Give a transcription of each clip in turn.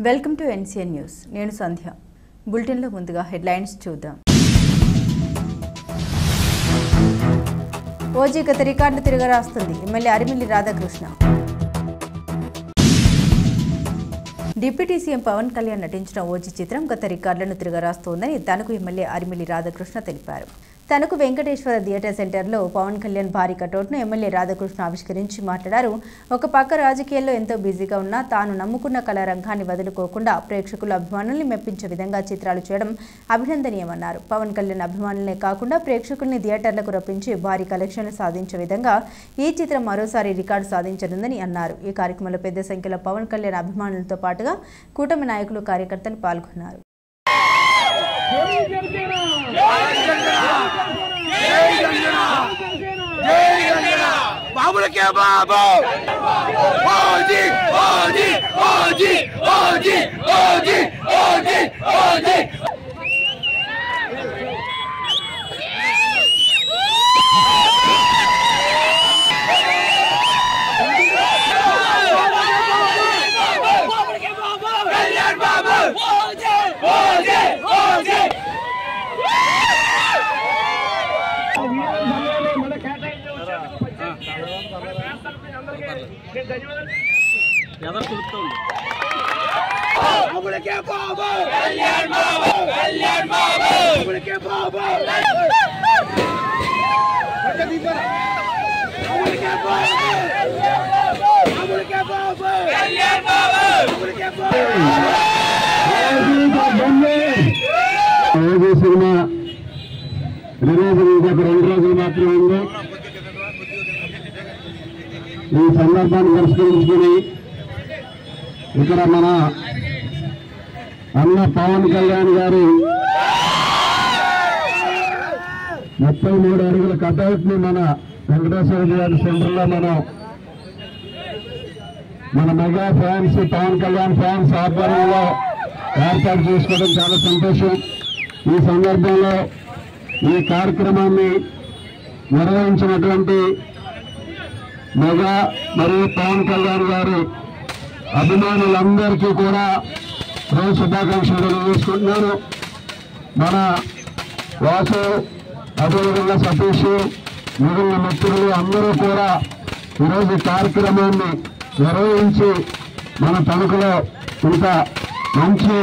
Welcome to NCN news. నేను సంధ్య. బులెటిన్లో ముందుగా హెడ్లైన్స్ చూద్దాం. ఓజీ గత రికార్డులు తిరగరాస్తుంది. MLA Arimilli Radhakrishna. Deputy CM Pawan Kalyan నటించిన ఓజీ చిత్రం గత రికార్డులను తిరగరాస్తోందని తనకు ఎమ్మెల్యే అరిమిల్లి రాధాకృష్ణ తెలిపారు. తనకు వెంకటేశ్వర థియేటర్ సెంటర్లో పవన్ కళ్యాణ్ భారీ కటౌట్ను ఎమ్మెల్యే రాధాకృష్ణ ఆవిష్కరించి మాట్లాడారు. ఒక పక్క రాజకీయాల్లో ఎంతో బిజీగా ఉన్నా తాను నమ్ముకున్న కళారంగాన్ని వదులుకోకుండా ప్రేక్షకుల అభిమానుల్ని మెప్పించే విధంగా చిత్రాలు చేయడం అభినందనీయమన్నారు. పవన్ కళ్యాణ్ అభిమానులనే కాకుండా ప్రేక్షకుల్ని థియేటర్లకు రప్పించి భారీ కలెక్షన్లు సాధించే విధంగా ఈ చిత్రం మరోసారి రికార్డు సాధించనుందని అన్నారు. ఈ కార్యక్రమంలో పెద్ద సంఖ్యలో పవన్ కళ్యాణ్ అభిమానులతో పాటుగా కూటమి నాయకులు, కార్యకర్తలు పాల్గొన్నారు. సినిమా రిలీజ్ ఇంకొక 2 రోజులు మాత్రమే ఉంది. ఈ సందర్భాన్ని పరిష్కరించుకుని ఇక్కడ మన అన్న పవన్ కళ్యాణ్ గారు 33 అడుగుల కటౌట్ ని మన వెంకటేశ్వర గారి సెంటర్లో మన mega fans, Pawan Kalyan fans ఆధ్వర్యంలో ఏర్పాటు చేసుకోవడం చాలా సంతోషం. ఈ సందర్భంలో ఈ కార్యక్రమాన్ని నిర్వహించినటువంటి మెగా మరియు పవన్ కళ్యాణ్ గారు అభిమానులందరికీ కూడా రోజు శుభాకాంక్షలు తెలియజేసుకుంటున్నాను. మన వాసు, అదేవిధంగా సతీష్, మిగిలిన మిత్రులు అందరూ కూడా ఈరోజు కార్యక్రమాన్ని నిర్వహించి మన తణుకులో ఇంత మంచి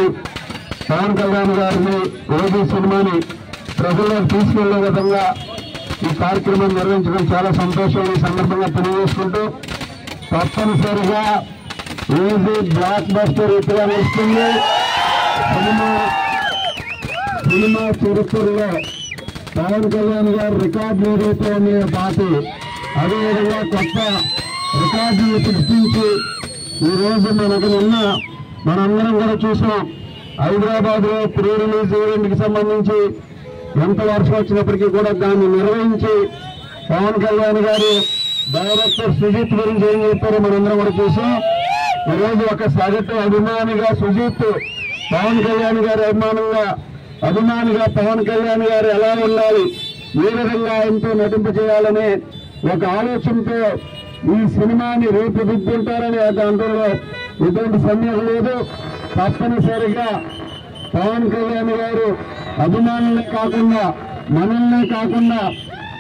పవన్ కళ్యాణ్ గారిని ఓజీ సినిమాని ప్రజల్లోకి తీసుకెళ్లే విధంగా ఈ కార్యక్రమం నిర్వహించడం చాలా సంతోషం. ఈ సందర్భంగా తెలియజేసుకుంటూ తప్పనిసరిగా ఓజీ బ్లాక్ బస్టర్ రీతిగా నిలుస్తుంది. సినిమా చరిత్రలో పవన్ కళ్యాణ్ గారు రికార్డులు ఏదైతే ఉన్నాయో పార్టీ, అదేవిధంగా కొత్త రికార్డులు సృష్టించి ఈరోజు మనందరం కూడా చూసాం. హైదరాబాద్ లో ప్రీ రిలీజ్ ఈవెంట్ కి సంబంధించి ఎంత వర్షం వచ్చినప్పటికీ కూడా దాన్ని నిర్వహించి పవన్ కళ్యాణ్ గారు డైరెక్టర్ సుజిత్ గురించి ఏం చెప్పారో మనందరం కూడా చూసాం. ఈరోజు ఒక సగటు అభిమానిగా సుజిత్ పవన్ కళ్యాణ్ గారి అభిమానిగా పవన్ కళ్యాణ్ గారు ఎలా ఉండాలి, ఏ విధంగా ఆయనతో నటింపజేయాలనే ఒక ఆలోచనతో ఈ సినిమాని రూపుదిద్దుంటారని దాంట్లో ఎటువంటి సందేహం లేదు. తప్పనిసరిగా పవన్ కళ్యాణ్ గారు అభిమానులనే కాకుండా మనల్నే కాకుండా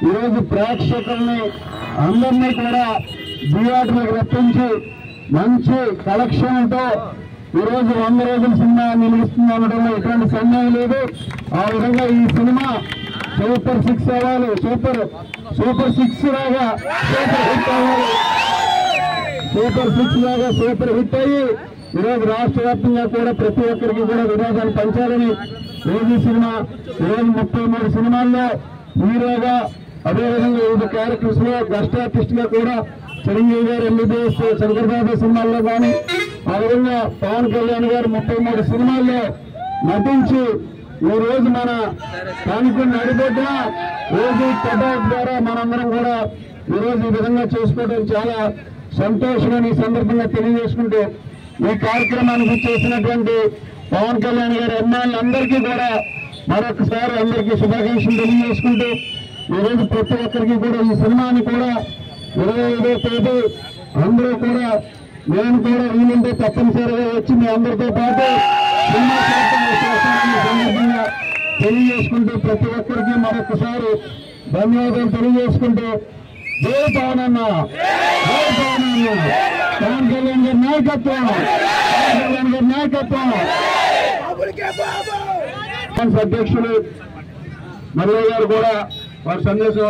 ఈరోజు ప్రేక్షకుల్ని అందరినీ కూడా థియేటర్లకు రప్పించి మంచి కలెక్షన్తో ఈరోజు 100 రోజుల సినిమా నిలుస్తుంది అనడంలో ఎటువంటి సందేహం లేదు. ఆ విధంగా ఈ సినిమా సూపర్ 6 అవ్వాలి, సూపర్ 6 లాగా సూపర్ హిట్ అవ్వాలి. సూపర్ 6 లాగా సూపర్ హిట్ అయ్యి ఈరోజు రాష్ట్ర వ్యాప్తంగా కూడా ప్రతి ఒక్కరికి కూడా వినోదాలు పంచాలని ఓజీ సినిమా ఈరోజు 33 సినిమాల్లో హీరోగా, అదేవిధంగా వివిధ క్యారెక్టర్స్ లో గెస్ట్ ఆర్టిస్ట్ గా కూడా చిరంజీవి గారు ఎంబీబీఎస్, శంకర్దాదా సినిమాల్లో కానీ, ఆ విధంగా పవన్ కళ్యాణ్ గారు 33 సినిమాల్లో నటించి ఈ రోజు మన స్థానికుని నడిబొడ్డున ఓజీ కటౌట్ ద్వారా మనందరం కూడా ఈరోజు ఈ విధంగా చేసుకోవడం చాలా సంతోషమని ఈ సందర్భంగా తెలియజేసుకుంటూ ఈ కార్యక్రమానికి చేసినటువంటి పవన్ కళ్యాణ్ గారి అభిమానులందరికీ కూడా మరొకసారి అందరికీ శుభాకాంక్షలు తెలియజేసుకుంటూ ఈరోజు ప్రతి ఒక్కరికి కూడా ఈ సినిమాని కూడా 25వ తేదీ అందరూ కూడా నేను కూడా వీలుంటే తప్పనిసరిగా వచ్చి మీ అందరితో పాటు సినిమా చేస్తానని సందర్భంగా తెలియజేసుకుంటూ ప్రతి ఒక్కరికి మరొకసారి ధన్యవాదాలు తెలియజేసుకుంటూ జై పవనన్న, జై పవనన్న, పవన్ కళ్యాణ్ గారి నాయకత్వం, పవన్ కళ్యాణ్ గారి నాయకత్వం. అధ్యక్షులు మల్లయ్య గారు కూడా వారి సందేశం